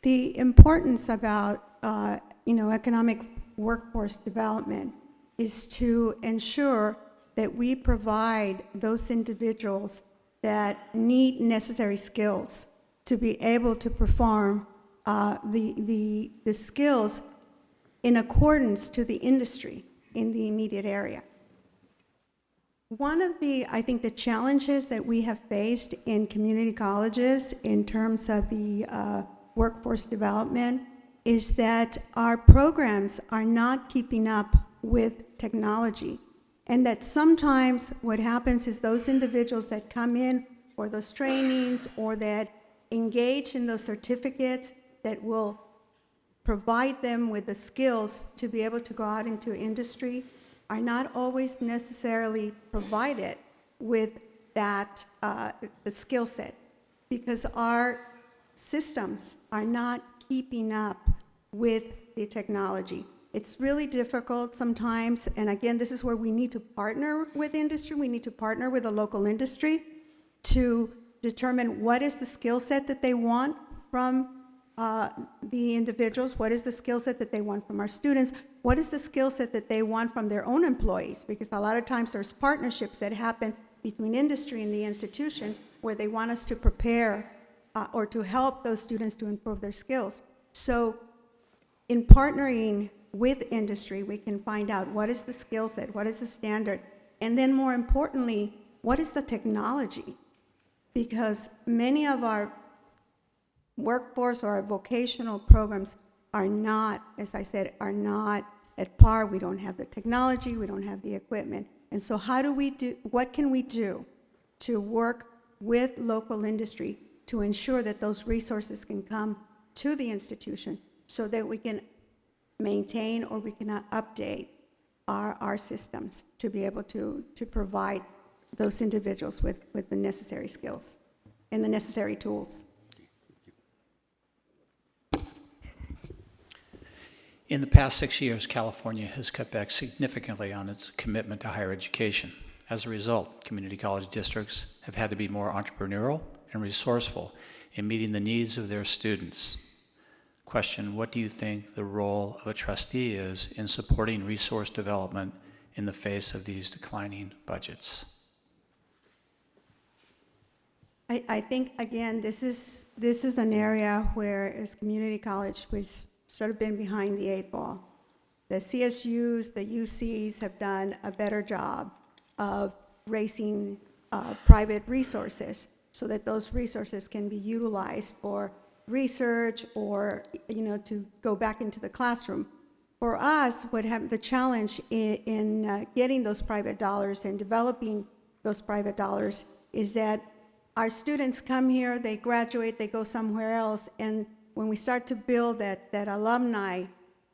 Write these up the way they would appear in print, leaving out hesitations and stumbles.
The importance about economic workforce development is to ensure that we provide those individuals that need necessary skills to be able to perform the skills in accordance to the industry in the immediate area. One of the, I think, the challenges that we have faced in community colleges in terms of the workforce development is that our programs are not keeping up with technology. And that sometimes what happens is those individuals that come in for those trainings or that engage in those certificates that will provide them with the skills to be able to go out into industry are not always necessarily provided with that the skill set, because our systems are not keeping up with the technology. It's really difficult sometimes, and again, this is where we need to partner with industry. We need to partner with the local industry to determine what is the skill set that they want from the individuals, what is the skill set that they want from our students, what is the skill set that they want from their own employees, because a lot of times there's partnerships that happen between industry and the institution where they want us to prepare or to help those students to improve their skills. So in partnering with industry, we can find out what is the skill set, what is the standard, and then more importantly, what is the technology? Because many of our workforce or our vocational programs are not, as I said, are not at par. We don't have the technology, we don't have the equipment. And so what can we do to work with local industry to ensure that those resources can come to the institution so that we can maintain or we can update our systems to be able to provide those individuals with the necessary skills and the necessary tools. In the past 6 years, California has cut back significantly on its commitment to higher education. As a result, community college districts have had to be more entrepreneurial and resourceful in meeting the needs of their students. Question, what do you think the role of a trustee is in supporting resource development in the face of these declining budgets? I think, again, this is an area where, as community college, we've sort of been behind the 8 ball. The CSUs, the UCs have done a better job of raising private resources so that those resources can be utilized for research or, to go back into the classroom. For us, the challenge in getting those private dollars and developing those private dollars is that our students come here, they graduate, they go somewhere else, and when we start to build that alumni,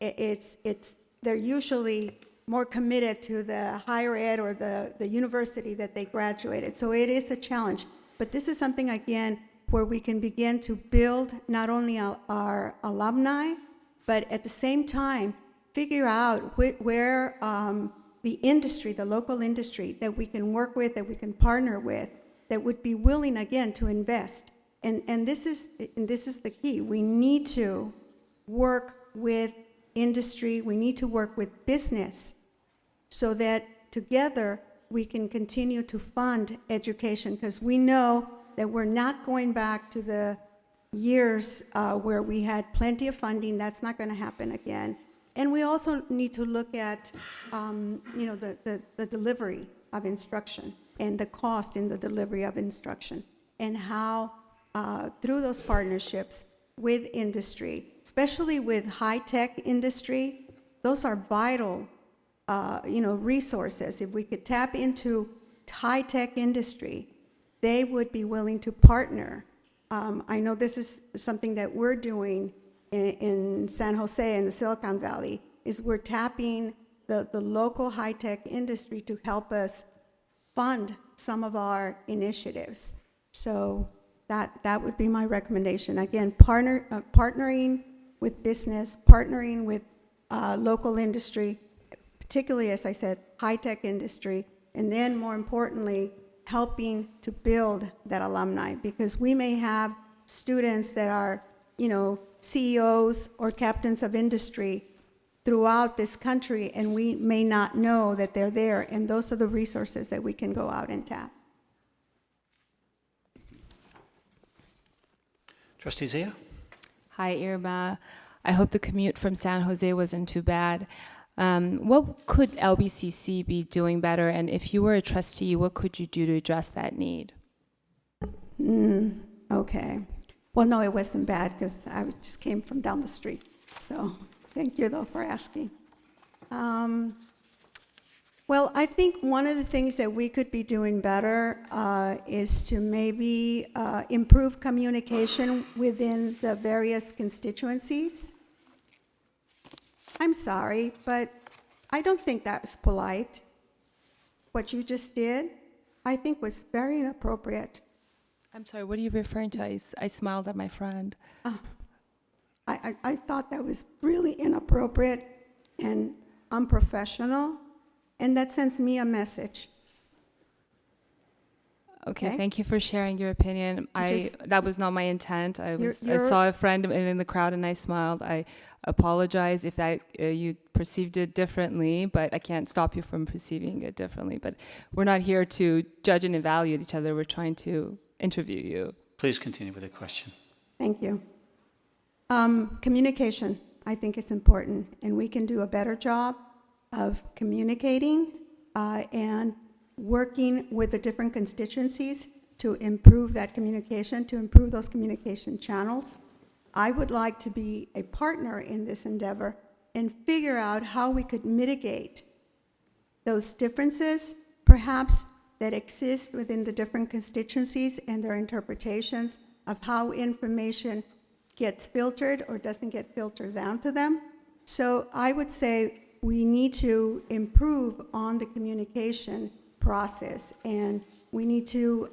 they're usually more committed to the higher ed or the university that they graduated. So it is a challenge. But this is something, again, where we can begin to build not only our alumni, but at the same time, figure out where the industry, the local industry that we can work with, that we can partner with, that would be willing, again, to invest. And this is the key. We need to work with industry. We need to work with business so that together we can continue to fund education, because we know that we're not going back to the years where we had plenty of funding. That's not going to happen again. And we also need to look at, the delivery of instruction and the cost in the delivery of instruction, and how through those partnerships with industry, especially with high-tech industry, those are vital, resources. If we could tap into high-tech industry, they would be willing to partner. I know this is something that we're doing in San Jose and the Silicon Valley, is we're tapping the local high-tech industry to help us fund some of our initiatives. So that would be my recommendation. Again, partnering with business, partnering with local industry, particularly, as I said, high-tech industry, and then more importantly, helping to build that alumni, because we may have students that are, CEOs or captains of industry throughout this country, and we may not know that they're there, and those are the resources that we can go out and tap. Trustee Zia? Hi, Irma. I hope the commute from San Jose wasn't too bad. What could LBCC be doing better? And if you were a trustee, what could you do to address that need? Okay. Well, no, it wasn't bad because I just came from down the street. So thank you, though, for asking. Well, I think one of the things that we could be doing better is to maybe improve communication within the various constituencies. I'm sorry, but I don't think that was polite. What you just did, I think was very inappropriate. I'm sorry, what are you referring to? I smiled at my friend. I thought that was really inappropriate and unprofessional, and that sends me a message. Okay, Okay. thank you for sharing your opinion. That was not my intent. I You're- saw a friend in the crowd and I smiled. I apologize if you perceived it differently, but I can't stop you from perceiving it differently. But we're not here to judge and evaluate each other. We're trying to interview you. Please continue with the question. Thank you. Communication, I think, is important, and we can do a better job of communicating and working with the different constituencies to improve that communication, to improve those communication channels. I would like to be a partner in this endeavor and figure out how we could mitigate those differences, perhaps, that exist within the different constituencies and their interpretations of how information gets filtered or doesn't get filtered down to them. So I would say we need to improve on the communication process, and we need to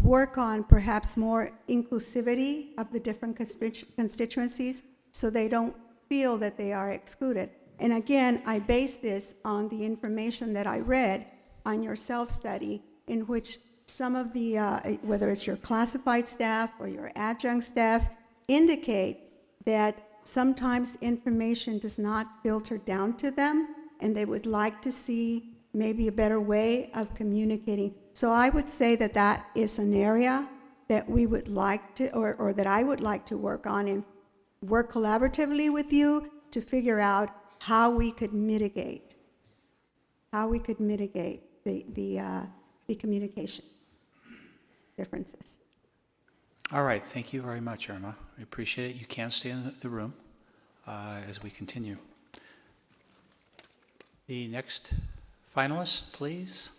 work on perhaps more inclusivity of the different constituencies so they don't feel that they are excluded. And again, I base this on the information that I read on your self-study, in which some of the, whether it's your classified staff or your adjunct staff, indicate that sometimes information does not filter down to them, and they would like to see maybe a better way of communicating. So I would say that that is an area that we would like to, or that I would like to work on and work collaboratively with you to figure out how we could mitigate the communication differences. All right, thank you very much, Irma. We appreciate it. You can stay in the room as we continue. The next finalist, please.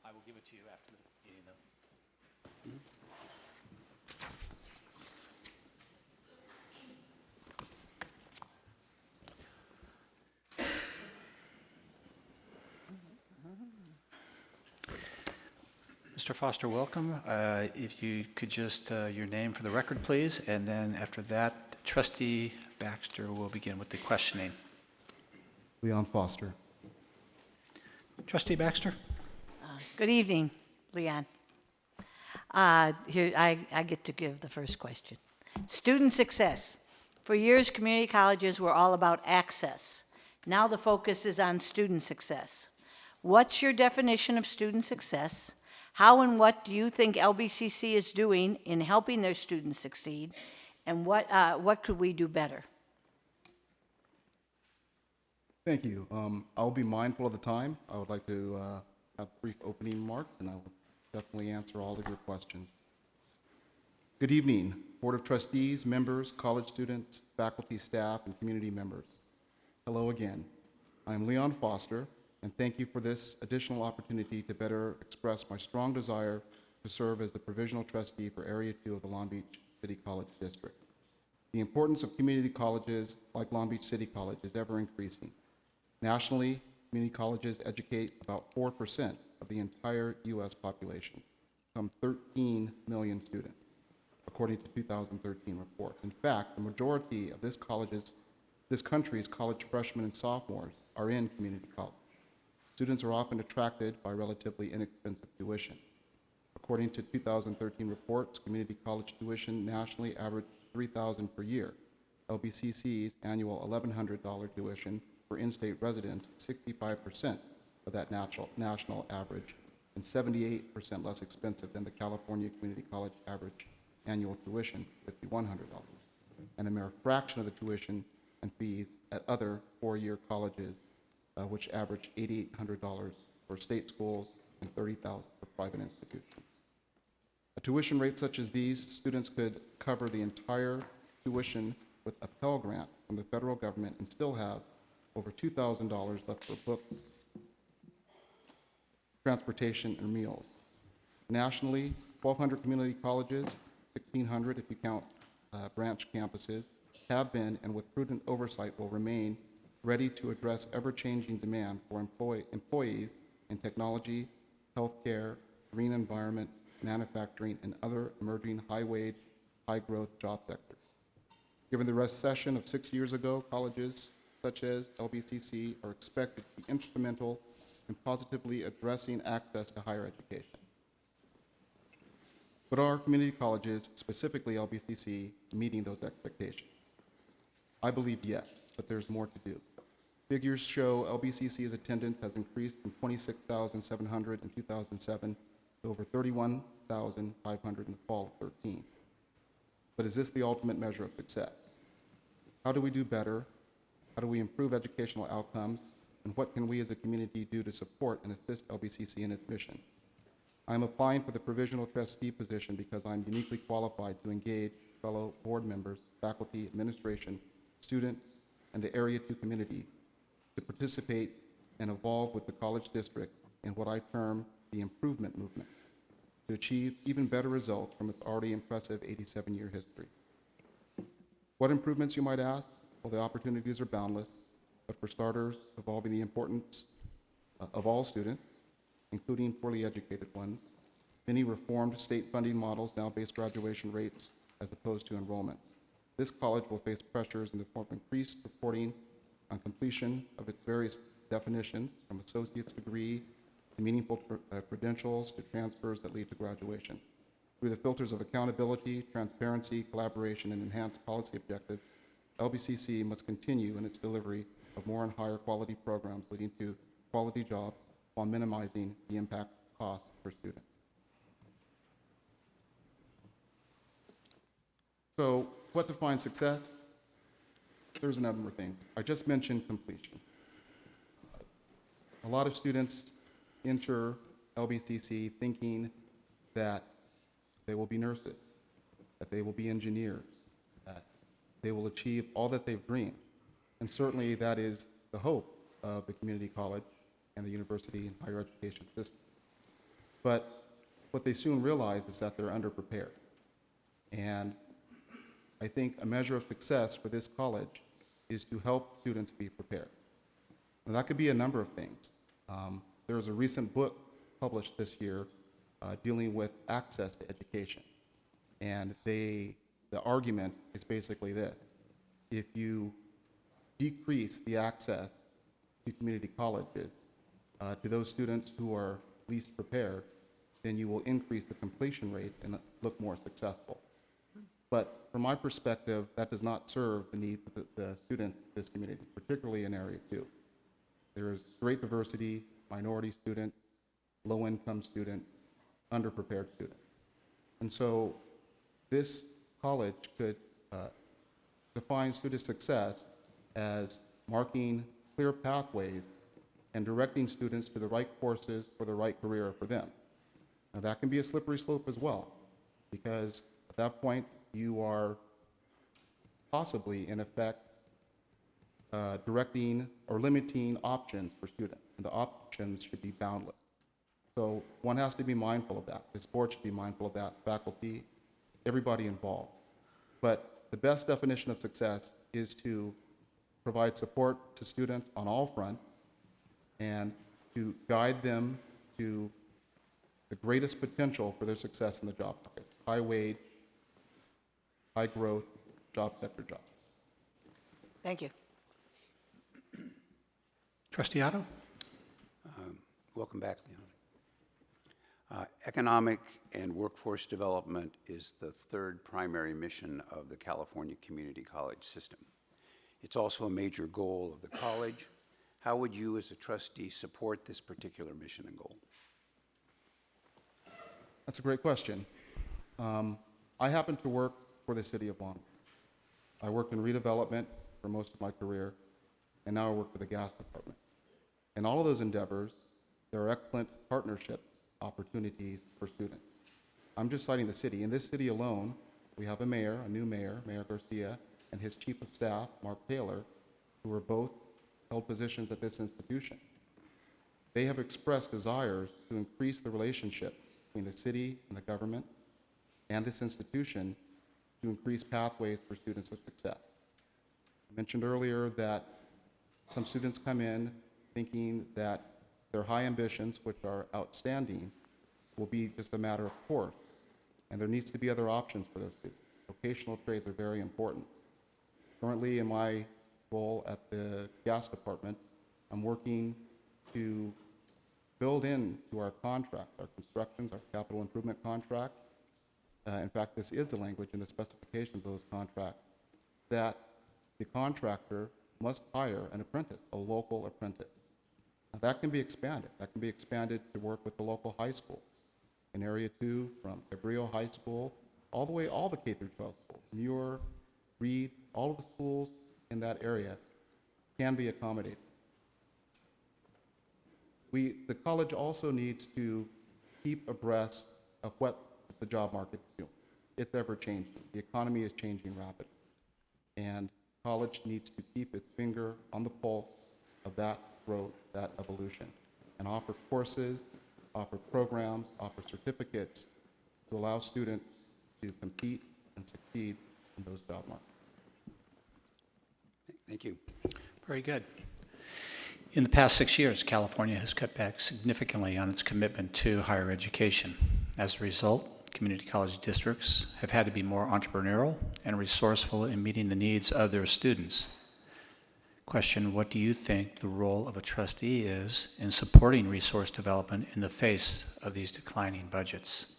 I will give it to you after the meeting, though. Mr. Foster, welcome. If you could just, your name for the record, please, and then after that, Trustee Baxter will begin with the questioning. Leon Foster. Trustee Baxter? Good evening, Leanne. Here, I get to give the first question. Student success. For years, community colleges were all about access. Now the focus is on student success. What's your definition of student success? How and what do you think LBCC is doing in helping their students succeed? And what could we do better? Thank you. I'll be mindful of the time. I would like to have brief opening remarks, and I will definitely answer all of your questions. Good evening, Board of Trustees, members, college students, faculty, staff, and community members. Hello again. I'm Leon Foster, and thank you for this additional opportunity to better express my strong desire to serve as the provisional trustee for Area 2 of the Long Beach City College District. The importance of community colleges like Long Beach City College is ever increasing. Nationally, community colleges educate about 4% of the entire U.S. population, some 13 million students. according to 2013 report. In fact, the majority of this country's college freshmen and sophomores are in community college. Students are often attracted by relatively inexpensive tuition. According to 2013 reports, community college tuition nationally averaged $3,000 per year. LBCC's annual $1,100 tuition for in-state residents is 65% of that national average and 78% less expensive than the California Community College average annual tuition, $5,100, and a mere fraction of the tuition and fees at other four-year colleges, which average $8,800 for state schools and $30,000 for private institutions. A tuition rate such as these, students could cover the entire tuition with a Pell Grant from the federal government and still have over $2,000 left for books, transportation, and meals. Nationally, 1,200 community colleges, 1,600 if you count branch campuses, have been and with prudent oversight will remain ready to address ever-changing demand for employees in technology, healthcare, green environment, manufacturing, and other emerging high-wage, high-growth job sectors. Given the recession of 6 years ago, colleges such as LBCC are expected to be instrumental in positively addressing access to higher education. But are community colleges, specifically LBCC, meeting those expectations? I believe yes, but there's more to do. Figures show LBCC's attendance has increased from 26,700 in 2007 to over 31,500 in the fall of 13. But is this the ultimate measure of success? How do we do better? How do we improve educational outcomes? And what can we as a community do to support and assist LBCC in its mission? I'm applying for the provisional trustee position because I'm uniquely qualified to engage fellow board members, faculty, administration, students, and the Area 2 community to participate and evolve with the college district in what I term the improvement movement, to achieve even better results from its already impressive 87-year history. What improvements, you might ask? Well, the opportunities are boundless, but for starters, evolving the importance of all students, including poorly educated ones. Many reformed state funding models now base graduation rates as opposed to enrollments. This college will face pressures in the form of increased reporting on completion of its various definitions, from associate's degree to meaningful credentials to transfers that lead to graduation. Through the filters of accountability, transparency, collaboration, and enhanced policy objectives, LBCC must continue in its delivery of more and higher quality programs leading to quality jobs while minimizing the impact costs for students. So what defines success? There's a number of things. I just mentioned completion. A lot of students enter LBCC thinking that they will be nurses, that they will be engineers, that they will achieve all that they've dreamed. And certainly that is the hope of the community college and the university and higher education system. But what they soon realize is that they're underprepared. And I think a measure of success for this college is to help students be prepared. And that could be a number of things. There's a recent book published this year dealing with access to education. And the argument is basically this: if you decrease the access to community colleges to those students who are least prepared, then you will increase the completion rate and look more successful. But from my perspective, that does not serve the needs of the students of this community, particularly in Area 2. There is great diversity, minority students, low-income students, underprepared students. And so this college could define student success as marking clear pathways and directing students to the right courses for the right career for them. Now that can be a slippery slope as well, because at that point you are possibly, in effect, directing or limiting options for students, and the options should be boundless. So one has to be mindful of that. The board should be mindful of that, faculty, everybody involved. But the best definition of success is to provide support to students on all fronts and to guide them to the greatest potential for their success in the job market: high wage, high-growth job sector jobs. Thank you. Trustee Otto? Welcome back, Leon. Economic and workforce development is the third primary mission of the California Community College system. It's also a major goal of the college. How would you, as a trustee, support this particular mission and goal? That's a great question. I happen to work for the city of Long Beach. I worked in redevelopment for most of my career, and now I work for the gas department. In all of those endeavors, there are excellent partnership opportunities for students. I'm just citing the city. In this city alone, we have a mayor, a new mayor, Mayor Garcia, and his chief of staff, Mark Taylor, who are both held positions at this institution. They have expressed desires to increase the relationship between the city and the government and this institution to increase pathways for students of success. I mentioned earlier that some students come in thinking that their high ambitions, which are outstanding, will be just a matter of course, and there needs to be other options for those students. Vocational trades are very important. Currently, in my role at the gas department, I'm working to build into our contracts, our constructions, our capital improvement contracts. In fact, this is the language in the specifications of those contracts, that the contractor must hire an apprentice, a local apprentice. Now, that can be expanded. That can be expanded to work with the local high school. In Area 2, from Cabrillo High School, all the way, all the K through 12 schools, Muir, Reed, all of the schools in that area can be accommodated. The college also needs to keep abreast of what the job market is doing. It's ever changing. The economy is changing rapidly. And college needs to keep its finger on the pulse of that growth, that evolution, and offer courses, offer programs, offer certificates to allow students to compete and succeed in those job markets. Thank you. Very good. In the past 6 years, California has cut back significantly on its commitment to higher education. As a result, community college districts have had to be more entrepreneurial and resourceful in meeting the needs of their students. Question, what do you think the role of a trustee is in supporting resource development in the face of these declining budgets?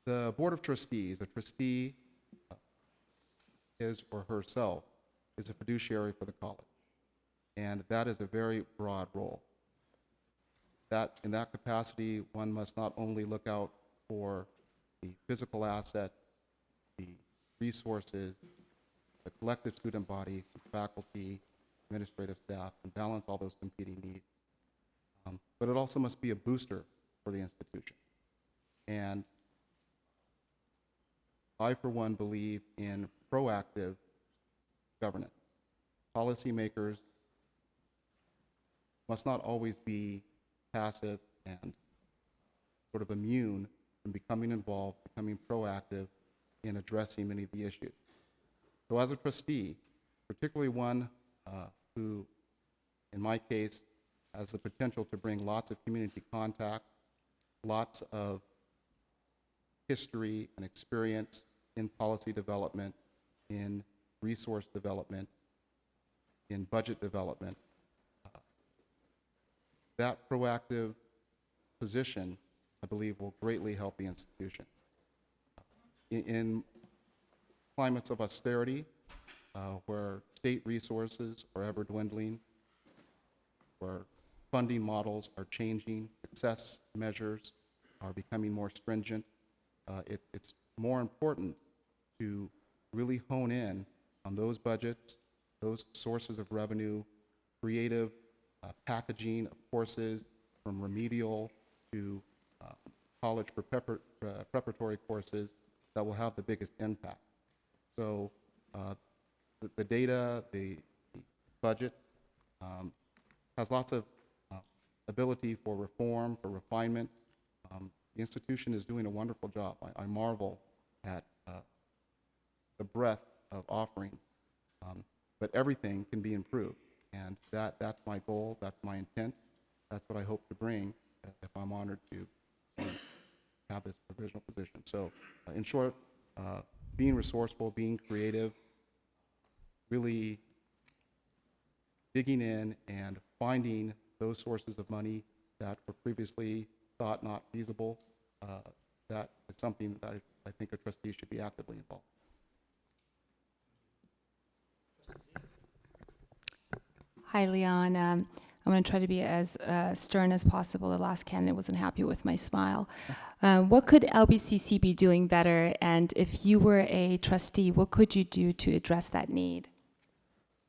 The Board of Trustees, a trustee his or herself is a fiduciary for the college. And that is a very broad role. In that capacity, one must not only look out for the physical asset, the resources, the collective student body, faculty, administrative staff, and balance all those competing needs. But it also must be a booster for the institution. And I, for one, believe in proactive governance. Policymakers must not always be passive and sort of immune from becoming involved, becoming proactive in addressing many of the issues. So as a trustee, particularly one who, in my case, has the potential to bring lots of community contact, lots of history and experience in policy development, in resource development, in budget development. That proactive position, I believe, will greatly help the institution. In climates of austerity, where state resources are ever dwindling, where funding models are changing, success measures are becoming more stringent, it's more important to really hone in on those budgets, those sources of revenue, creative packaging of courses from remedial to college preparatory courses that will have the biggest impact. So the data, the budget has lots of ability for reform, for refinement. The institution is doing a wonderful job. I marvel at the breadth of offerings. but everything can be improved. And that's my goal, that's my intent, that's what I hope to bring if I'm honored to have this provisional position. So in short, being resourceful, being creative, really digging in and finding those sources of money that were previously thought not feasible, that is something that I think a trustee should be actively involved. Hi, Leon. I'm going to try to be as stern as possible. The last candidate wasn't happy with my smile. What could LBCC be doing better? And if you were a trustee, what could you do to address that need?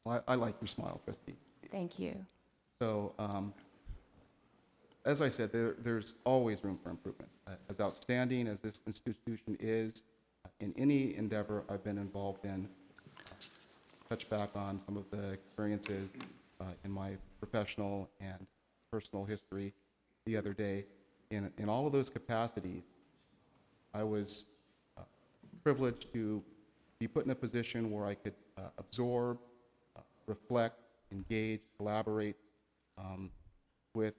Well, I like your smile, trustee. Thank you. So, as I said, there's always room for improvement. As outstanding as this institution is, in any endeavor I've been involved in, touch back on some of the experiences in my professional and personal history the other day. In all of those capacities, I was privileged to be put in a position where I could absorb, reflect, engage, collaborate with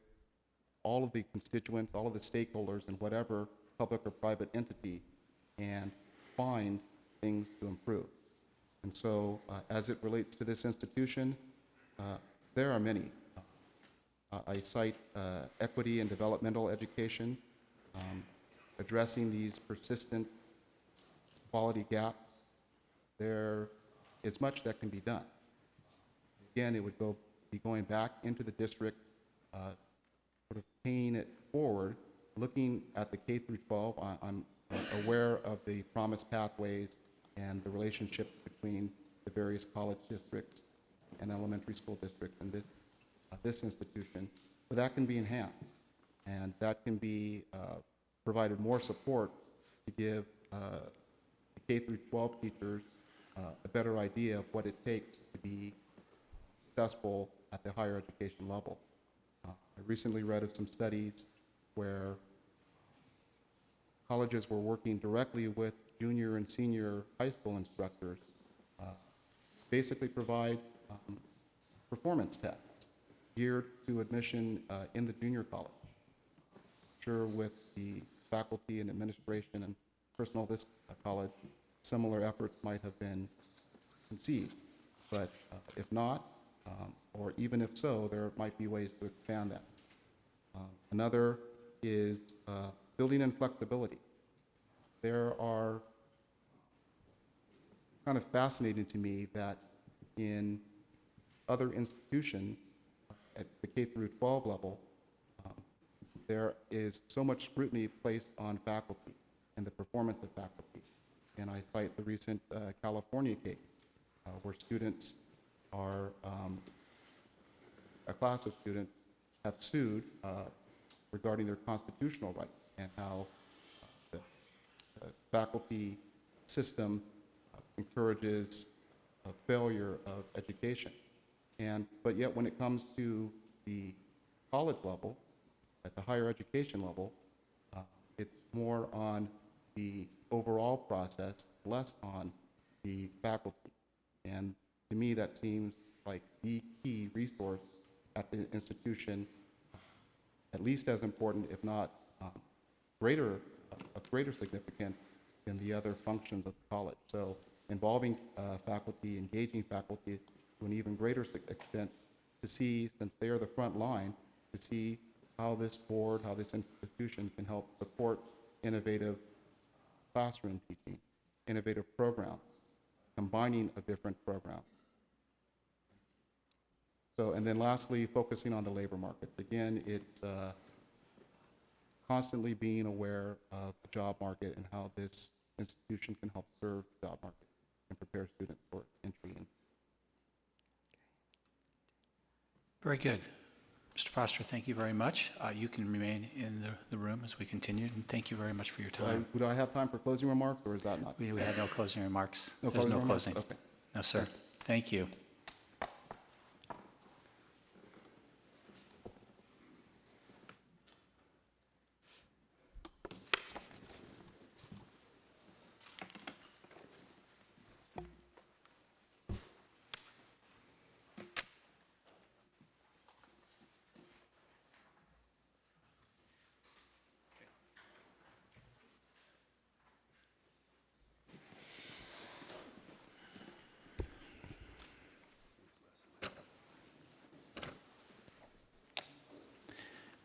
all of the constituents, all of the stakeholders in whatever public or private entity, and find things to improve. And so as it relates to this institution, there are many. I cite equity and developmental education, addressing these persistent quality gaps. There is much that can be done. Again, it would be going back into the district, sort of paying it forward, looking at the K through 12. I'm aware of the promise pathways and the relationships between the various college districts and elementary school districts in this institution, but that can be enhanced, and that can be provided more support to give the K through 12 teachers a better idea of what it takes to be successful at the higher education level. I recently read of some studies where colleges were working directly with junior and senior high school instructors, basically provide performance tests geared to admission in the junior college. Sure, with the faculty and administration and personnel of this college, similar efforts might have been conceived. But if not, or even if so, there might be ways to expand that. Another is building in flexibility. There are, kind of fascinating to me that in other institutions at the K through 12 level, there is so much scrutiny placed on faculty and the performance of faculty. And I cite the recent California case where students are, a class of students have sued regarding their constitutional rights and how the faculty system encourages a failure of education. But yet when it comes to the college level, at the higher education level, it's more on the overall process, less on the faculty. And to me, that seems like the key resource at the institution, at least as important, if not of greater significance than the other functions of the college. So involving faculty, engaging faculty to an even greater extent to see, since they are the front line, to see how this board, how this institution can help support innovative classroom teaching, innovative programs, combining of different programs. So, and then lastly, focusing on the labor markets. Again, it's constantly being aware of the job market and how this institution can help serve the job market and prepare students for entry in. Very good. Mr. Foster, thank you very much. You can remain in the room as we continue, and thank you very much for your time. Would I have time for closing remarks, or is that not? We have no closing remarks. No There's closing no remarks? closing. Okay. No, sir. Thank you.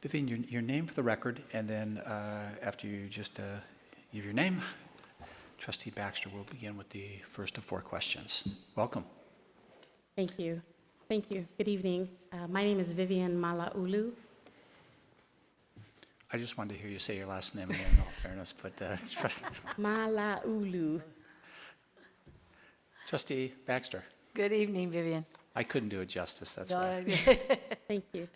Vivian, your name for the record, and then after you just give your name, Trustee Baxter will begin with the first of 4 questions. Welcome. Thank you. Thank you. Good evening. My name is Vivian Malaulu. I just wanted to hear you say your last name in all fairness, but Malaulu. Trustee Baxter, Good evening, Vivian. I couldn't do it justice, that's why. Thank you.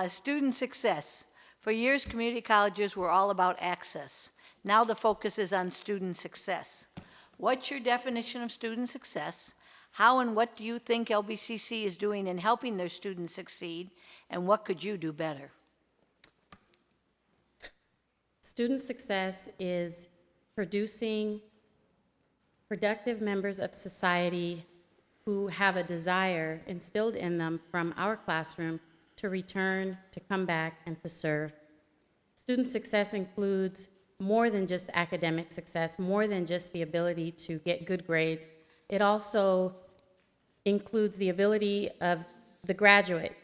Student success. For years, community colleges were all about access. Now the focus is on student success. What's your definition of student success? How and what do you think LBCC is doing in helping their students succeed? And what could you do better? Student success is producing productive members of society who have a desire instilled in them from our classroom to return, to come back, and to serve. Student success includes more than just academic success, more than just the ability to get good grades. It also includes the ability of the graduate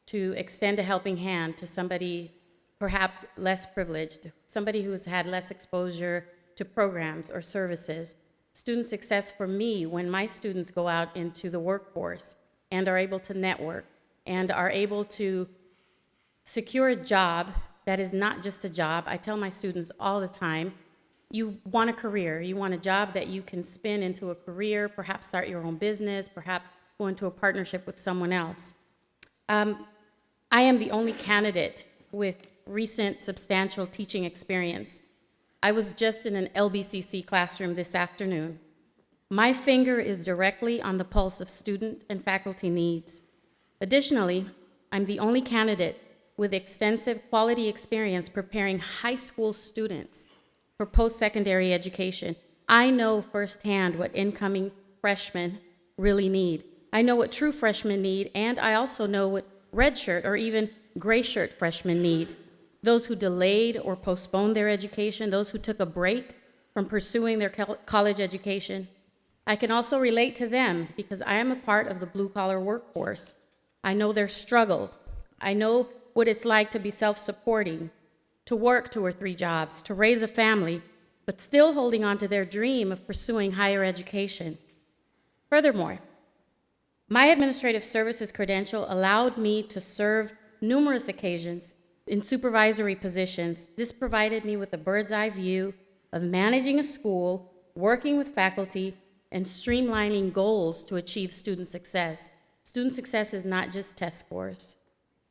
to extend a helping hand to somebody perhaps less privileged, somebody who has had less exposure to programs or services. Student success for me, when my students go out into the workforce and are able to network and are able to secure a job that is not just a job. I tell my students all the time, you want a career. You want a job that you can spin into a career, perhaps start your own business, perhaps go into a partnership with someone else. I am the only candidate with recent substantial teaching experience. I was just in an LBCC classroom this afternoon. My finger is directly on the pulse of student and faculty needs. Additionally, I'm the only candidate with extensive quality experience preparing high school students for post-secondary education. I know firsthand what incoming freshmen really need. I know what true freshmen need, and I also know what red shirt or even gray shirt freshmen need. Those who delayed or postponed their education, those who took a break from pursuing their college education. I can also relate to them because I am a part of the blue-collar workforce. I know their struggle. I know what it's like to be self-supporting, to work 2 or 3 jobs, to raise a family, but still holding on to their dream of pursuing higher education. Furthermore, my administrative services credential allowed me to serve numerous occasions in supervisory positions. This provided me with a bird's eye view of managing a school, working with faculty, and streamlining goals to achieve student success. Student success is not just test scores.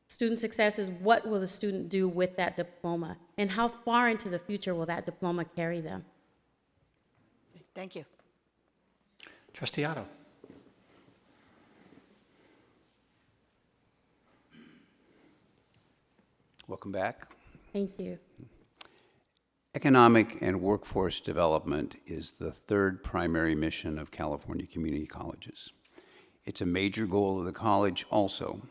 Student success is what will the student do with that diploma, and how far into the future will that diploma carry them. Thank you. Trustee Otto. Welcome back. Thank you. Economic and workforce development is the 3rd primary mission of California Community Colleges. It's a major goal of the college also.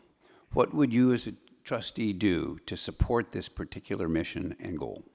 What would you as a trustee do to support this particular mission and goal?